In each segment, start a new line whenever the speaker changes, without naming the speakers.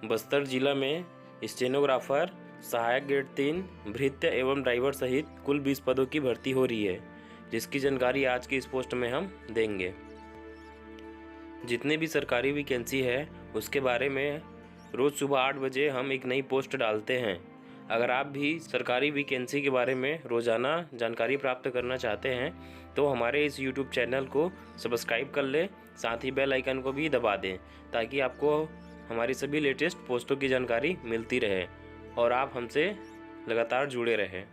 बस्तर जिला में स्टेनोग्राफर, सहायक ग्रेड 3, भृत्य एवं ड्राइवर सहित कुल 20 पदों की भर्ती हो रही है, जिसकी जानकारी आज की इस पोस्ट में हम देंगे। जितने भी सरकारी वैकेंसी है उसके बारे में रोज़ सुबह 8 बजे हम एक नई पोस्ट डालते हैं। अगर आप भी सरकारी वैकेंसी के बारे में रोज़ाना जानकारी प्राप्त करना चाहते हैं तो हमारे इस YouTube चैनल को सब्सक्राइब कर लें, साथ ही बेल आइकन को भी दबा दें ताकि आपको हमारी सभी लेटेस्ट पोस्टों की जानकारी मिलती रहे और आप हमसे लगातार जुड़े रहें।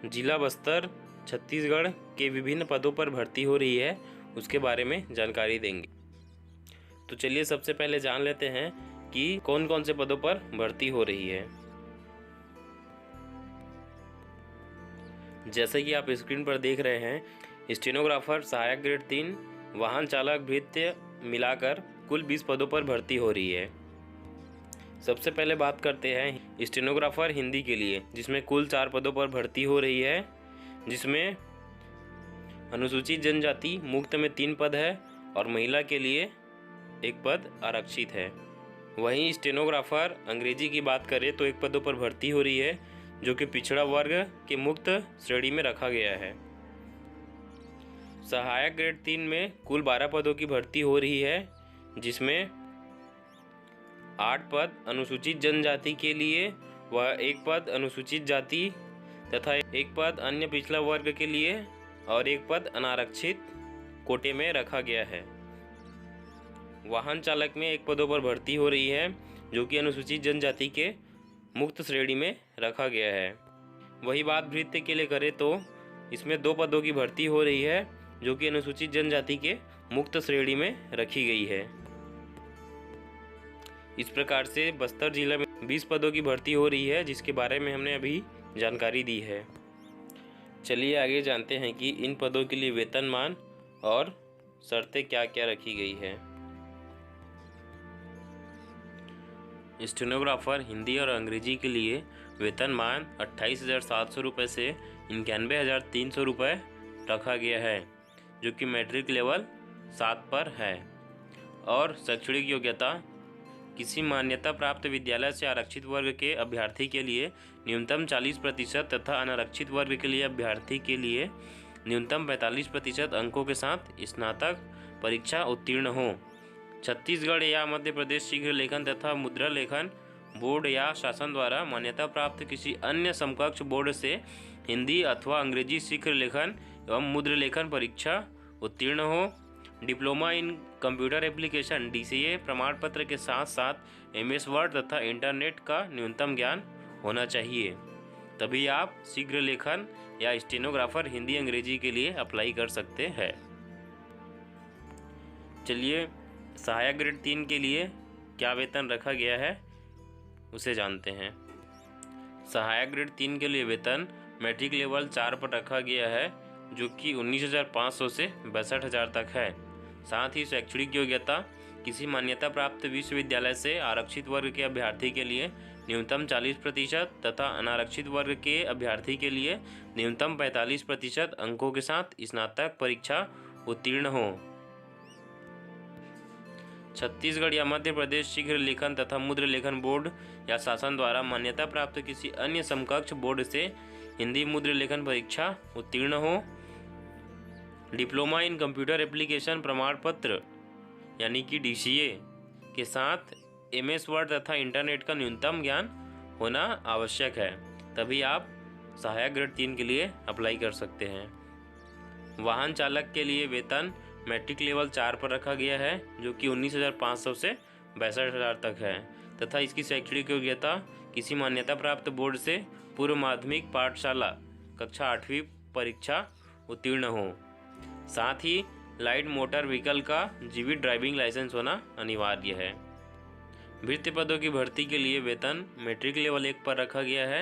जिला बस्तर छत्तीसगढ़ के विभिन्न पदों पर भर्ती हो रही है, उसके बारे में जानकारी देंगे। तो चलिए सबसे पहले जान लेते हैं कि कौन कौन से पदों पर भर्ती हो रही है। जैसे कि आप स्क्रीन पर देख रहे हैं, स्टेनोग्राफर, सहायक ग्रेड 3, वाहन चालक, भृत्य मिलाकर कुल 20 पदों पर भर्ती हो रही है। सबसे पहले बात करते हैं स्टेनोग्राफर हिंदी के लिए, जिसमें कुल 4 पदों पर भर्ती हो रही है, जिसमें अनुसूचित जनजाति मुक्त में 3 पद है और महिला के लिए 1 पद आरक्षित है। वहीं स्टेनोग्राफर अंग्रेजी की बात करें तो 1 पदों पर भर्ती हो रही है, जो कि पिछड़ा वर्ग के मुक्त श्रेणी में रखा गया है। सहायक ग्रेड 3 में कुल 12 पदों की भर्ती हो रही है, जिसमें 8 पद अनुसूचित जनजाति के लिए व 1 पद अनुसूचित जाति तथा 1 पद अन्य पिछड़ा वर्ग के लिए और 1 पद अनारक्षित कोटे में रखा गया है। वाहन चालक में 1 पदों पर भर्ती हो रही है, जो कि अनुसूचित जनजाति के मुक्त श्रेणी में रखा गया है। वही बात भृत्य के लिए करें तो इसमें 2 पदों की भर्ती हो रही है, जो कि अनुसूचित जनजाति के मुक्त श्रेणी में रखी गई है। इस प्रकार से बस्तर जिला में 20 पदों की भर्ती हो रही है, जिसके बारे में हमने अभी जानकारी दी है। चलिए आगे जानते हैं कि इन पदों के लिए वेतनमान और शर्तें क्या क्या रखी गई है। स्टेनोग्राफर हिंदी और अंग्रेजी के लिए वेतनमान 28,700 रुपये से 91,300 रुपये रखा गया है, जो कि मैट्रिक लेवल 7 पर है। और शैक्षणिक योग्यता किसी मान्यता प्राप्त विद्यालय से आरक्षित वर्ग के अभ्यर्थी के लिए न्यूनतम 40% तथा अनारक्षित वर्ग के लिए अभ्यर्थी के लिए न्यूनतम 45% अंकों के साथ स्नातक परीक्षा उत्तीर्ण हो। छत्तीसगढ़ या मध्य प्रदेश शीघ्र लेखन तथा मुद्रा लेखन बोर्ड या शासन द्वारा मान्यता प्राप्त किसी अन्य समकक्ष बोर्ड से हिंदी अथवा अंग्रेजी शीघ्र लेखन एवं मुद्रा लेखन परीक्षा उत्तीर्ण हो। Diploma in computer application DCA प्रमाण पत्र के साथ साथ MS वर्ड तथा इंटरनेट का न्यूनतम ज्ञान होना चाहिए, तभी आप शीघ्र लेखन या स्टेनोग्राफर हिंदी अंग्रेजी के लिए अप्लाई कर सकते हैं। चलिए सहायक ग्रेड 3 के लिए क्या वेतन रखा गया है उसे जानते हैं। सहायक ग्रेड 3 के लिए वेतन मैट्रिक लेवल 4 पर रखा गया है, जो कि 19,500 से 62,000 तक है। साथ ही शैक्षणिक योग्यता किसी मान्यता प्राप्त विश्वविद्यालय से आरक्षित वर्ग के अभ्यर्थी के लिए न्यूनतम 40% तथा अनारक्षित वर्ग के अभ्यर्थी के लिए न्यूनतम 45% अंकों के साथ स्नातक परीक्षा उत्तीर्ण हो। छत्तीसगढ़ या मध्य प्रदेश शीघ्र लेखन तथा मुद्रा लेखन बोर्ड या शासन द्वारा मान्यता प्राप्त किसी अन्य समकक्ष बोर्ड से हिंदी मुद्रा लेखन परीक्षा उत्तीर्ण हो। डिप्लोमा इन कंप्यूटर एप्लीकेशन प्रमाण पत्र यानी कि DCA के साथ MS वर्ड तथा इंटरनेट का न्यूनतम ज्ञान होना आवश्यक है, तभी आप सहायक ग्रेड 3 के लिए अप्लाई कर सकते हैं। वाहन चालक के लिए वेतन मैट्रिक लेवल 4 पर रखा गया है, जो कि 19,500 से 62,000 तक है तथा इसकी शैक्षणिक योग्यता किसी मान्यता प्राप्त बोर्ड से पूर्व माध्यमिक पाठशाला कक्षा 8वीं परीक्षा उत्तीर्ण हो। साथ ही लाइट मोटर व्हीकल का जीवित ड्राइविंग लाइसेंस होना अनिवार्य है। भृत्य पदों की भर्ती के लिए वेतन मैट्रिक लेवल 1 पर रखा गया है,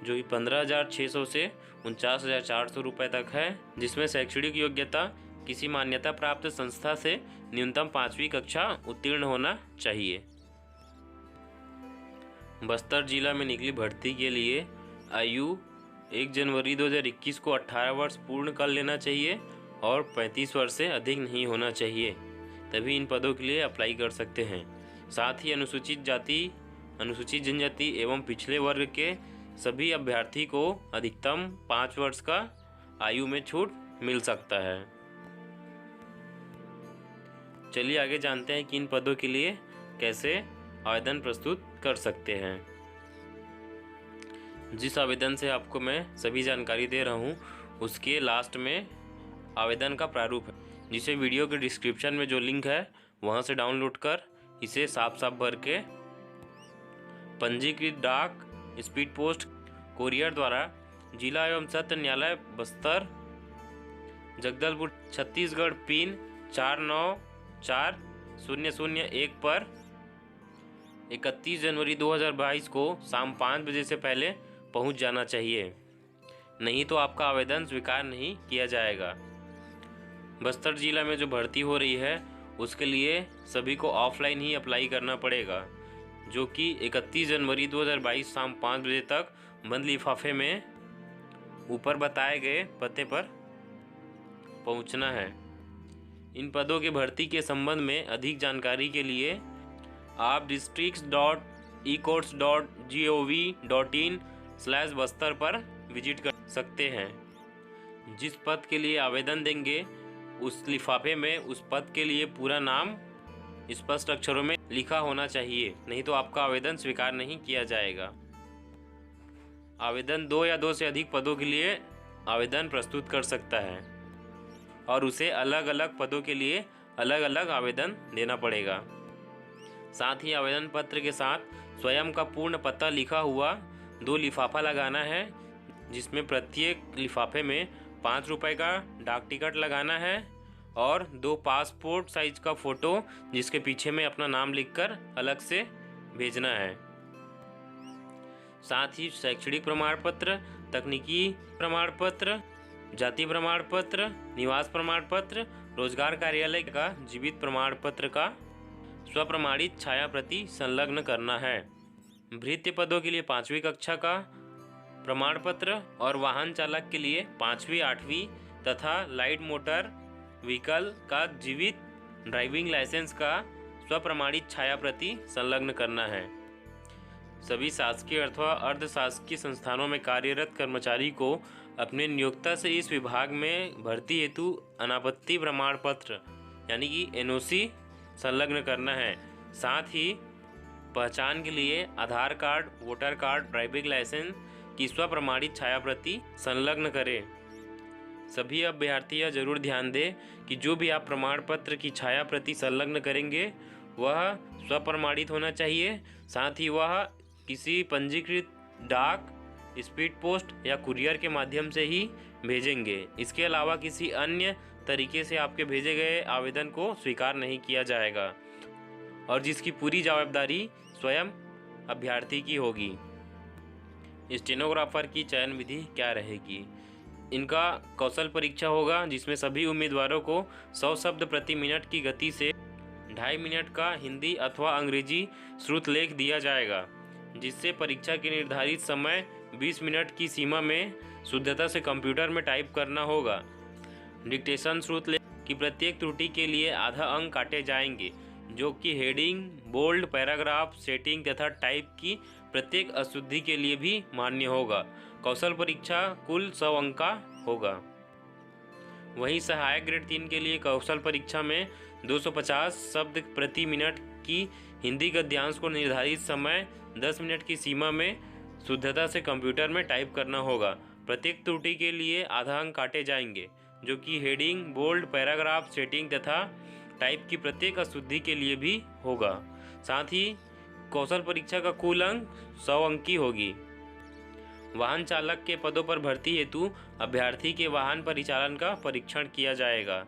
जो कि 15,600 से 49,400 रुपये तक है, जिसमें शैक्षणिक योग्यता किसी मान्यता प्राप्त संस्था से न्यूनतम 5वीं कक्षा उत्तीर्ण होना चाहिए। बस्तर जिला में निकली भर्ती के लिए आयु 1 जनवरी 2021 को 18 वर्ष पूर्ण कर लेना चाहिए और 35 वर्ष से अधिक नहीं होना चाहिए, तभी इन पदों के लिए अप्लाई कर सकते हैं। साथ ही अनुसूचित जाति, अनुसूचित जनजाति एवं पिछड़े वर्ग के सभी अभ्यर्थी को अधिकतम 5 वर्ष का आयु में छूट मिल सकता है। चलिए आगे जानते हैं कि इन पदों के लिए कैसे आवेदन प्रस्तुत कर सकते हैं। जिस आवेदन से आपको मैं सभी जानकारी दे रहा हूँ उसके लास्ट में आवेदन का प्रारूप है, जिसे वीडियो के डिस्क्रिप्शन में जो लिंक है वहाँ से डाउनलोड कर इसे साफ साफ भर के पंजीकृत डाक, स्पीड पोस्ट, कोरियर द्वारा जिला एवं सत्र न्यायालय बस्तर, जगदलपुर, छत्तीसगढ़ पिन 494001 पर 31 जनवरी 2022 को शाम 5 बजे से पहले पहुंच जाना चाहिए, नहीं तो आपका आवेदन स्वीकार नहीं किया जाएगा। बस्तर जिला में जो भर्ती हो रही है उसके लिए सभी को ऑफलाइन ही अप्लाई करना पड़ेगा, जो कि 31 जनवरी 2022 शाम 5 बजे तक बंद लिफाफे में ऊपर बताए गए पते पर पहुंचना है। इन पदों के भर्ती के संबंध में अधिक जानकारी के लिए आप districts.ecourts.gov.in/बस्तर पर विजिट कर सकते हैं। जिस पद के लिए आवेदन देंगे उस लिफाफे में उस पद के लिए पूरा नाम स्पष्ट अक्षरों में लिखा होना चाहिए, नहीं तो आपका आवेदन स्वीकार नहीं किया जाएगा। आवेदन 2 या 2 से अधिक पदों के लिए आवेदन प्रस्तुत कर सकता है और उसे अलग अलग पदों के लिए अलग अलग आवेदन देना पड़ेगा। साथ ही आवेदन पत्र के साथ स्वयं का पूर्ण पता लिखा हुआ 2 लिफाफा लगाना है, जिसमें प्रत्येक लिफाफे में 5 रुपये का डाक टिकट लगाना है और 2 पासपोर्ट साइज का फ़ोटो जिसके पीछे में अपना नाम लिखकर अलग से भेजना है। साथ ही शैक्षणिक प्रमाण पत्र, तकनीकी प्रमाण पत्र, जाति प्रमाण पत्र, निवास प्रमाण पत्र, रोजगार कार्यालय का जीवित प्रमाण पत्र का स्वप्रमाणित छाया प्रति संलग्न करना है। भृत्य पदों के लिए 5वीं कक्षा का प्रमाण पत्र और वाहन चालक के लिए 5वीं 8वीं तथा लाइट मोटर व्हीकल का जीवित ड्राइविंग लाइसेंस का स्वप्रमाणित छाया प्रति संलग्न करना है। सभी शासकीय अथवा अर्ध शासकीय संस्थानों में कार्यरत कर्मचारी को अपने नियोक्ता से इस विभाग में भर्ती हेतु अनापत्ति प्रमाण पत्र यानी कि NOC संलग्न करना है। साथ ही पहचान के लिए Aadhaar card, voter card, driving licence की स्वप्रमाणित छाया प्रति संलग्न करें। सभी अभ्यर्थी यह जरूर ध्यान दें कि जो भी आप प्रमाण पत्र की छाया प्रति संलग्न करेंगे वह स्वप्रमाणित होना चाहिए। साथ ही वह किसी पंजीकृत डाक, स्पीड पोस्ट या कुरियर के माध्यम से ही भेजेंगे। इसके अलावा किसी अन्य तरीके से आपके भेजे गए आवेदन को स्वीकार नहीं किया जाएगा और जिसकी पूरी जवाबदारी स्वयं अभ्यर्थी की होगी। स्टेनोग्राफर की चयन विधि क्या रहेगी? इनका कौशल परीक्षा होगा, जिसमें सभी उम्मीदवारों को 100 शब्द प्रति मिनट की गति से 2.5 मिनट का हिंदी अथवा अंग्रेजी श्रुत लेख दिया जाएगा, जिससे परीक्षा के निर्धारित समय 20 मिनट की सीमा में शुद्धता से कंप्यूटर में टाइप करना होगा। डिक्टेशन श्रुत लेख की प्रत्येक त्रुटि के लिए आधा अंक काटे जाएंगे, जो कि हेडिंग, बोल्ड, पैराग्राफ, सेटिंग तथा टाइप की प्रत्येक अशुद्धि के लिए भी मान्य होगा। कौशल परीक्षा कुल 100 अंक का होगा। वहीं सहायक ग्रेड 3 के लिए कौशल परीक्षा में 250 शब्द प्रति मिनट की हिंदी गद्यांश को निर्धारित समय 10 मिनट की सीमा में शुद्धता से कंप्यूटर में टाइप करना होगा। प्रत्येक त्रुटि के लिए आधा अंक काटे जाएंगे, जो कि हेडिंग, बोल्ड, पैराग्राफ, सेटिंग तथा टाइप की प्रत्येक अशुद्धि के लिए भी होगा। साथ ही कौशल परीक्षा का कुल अंक 100 अंक की होगी। वाहन चालक के पदों पर भर्ती हेतु अभ्यर्थी के वाहन परिचालन का परीक्षण किया जाएगा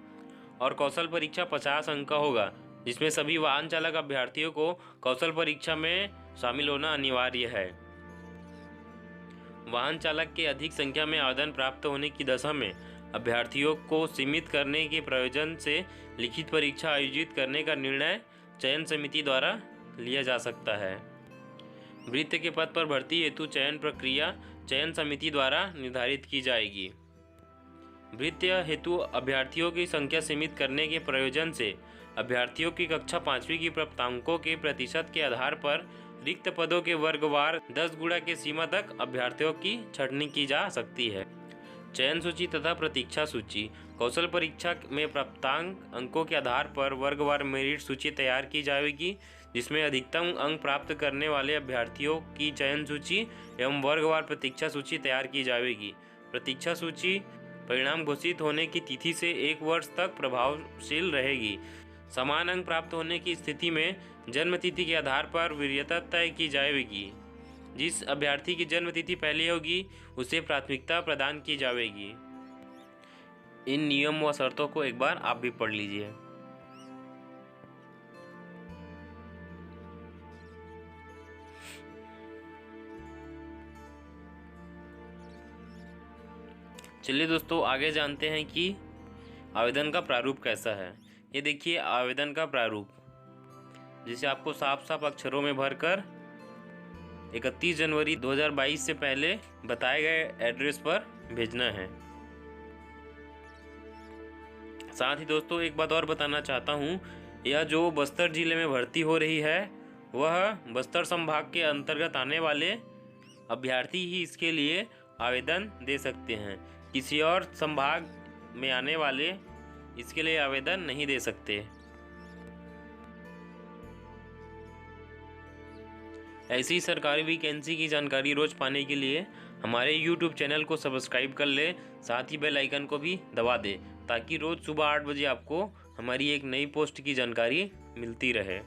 और कौशल परीक्षा 50 अंक का होगा, जिसमें सभी वाहन चालक अभ्यर्थियों को कौशल परीक्षा में शामिल होना अनिवार्य है। वाहन चालक के अधिक संख्या में आवेदन प्राप्त होने की दशा में अभ्यर्थियों को सीमित करने के प्रयोजन से लिखित परीक्षा आयोजित करने का निर्णय चयन समिति द्वारा लिया जा सकता है। वृत्ति के पद पर भर्ती हेतु चयन प्रक्रिया चयन समिति द्वारा निर्धारित की जाएगी। वृत्ति हेतु अभ्यर्थियों की संख्या सीमित करने के प्रयोजन से अभ्यर्थियों की कक्षा 5वीं की प्राप्तांकों के प्रतिशत के आधार पर रिक्त पदों के वर्गवार 10 गुणा के सीमा तक अभ्यर्थियों की छंटनी की जा सकती है। चयन सूची तथा प्रतीक्षा सूची। कौशल परीक्षा में प्राप्तांक अंकों के आधार पर वर्गवार मेरिट सूची तैयार की जाएगी, जिसमें अधिकतम अंक प्राप्त करने वाले अभ्यर्थियों की चयन सूची एवं वर्गवार प्रतीक्षा सूची तैयार की जाएगी। प्रतीक्षा सूची परिणाम घोषित होने की तिथि से 1 वर्ष तक प्रभावशील रहेगी। समान अंक प्राप्त होने की स्थिति में जन्म तिथि के आधार पर वरीयता तय की जाएगी। जिस अभ्यर्थी की जन्म तिथि पहले होगी उसे प्राथमिकता प्रदान की जाएगी। इन नियम व शर्तों को एक बार आप भी पढ़ लीजिए। चलिए दोस्तों, आगे जानते हैं कि आवेदन का प्रारूप कैसा है। ये देखिए आवेदन का प्रारूप, जिसे आपको साफ साफ अक्षरों में भरकर 31 जनवरी 2022 से पहले बताए गए एड्रेस पर भेजना है। साथ ही दोस्तों एक बात और बताना चाहता हूँ, यह जो बस्तर जिले में भर्ती हो रही है वह बस्तर संभाग के अंतर्गत आने वाले अभ्यर्थी ही इसके लिए आवेदन दे सकते हैं। किसी और संभाग में आने वाले इसके लिए आवेदन नहीं दे सकते। ऐसी सरकारी वैकेंसी की जानकारी रोज पाने के लिए हमारे YouTube चैनल को सब्सक्राइब कर ले, साथ ही बेल आइकन को भी दबा दे, ताकि रोज सुबह 8 बजे आपको हमारी एक नई पोस्ट की जानकारी मिलती रहे।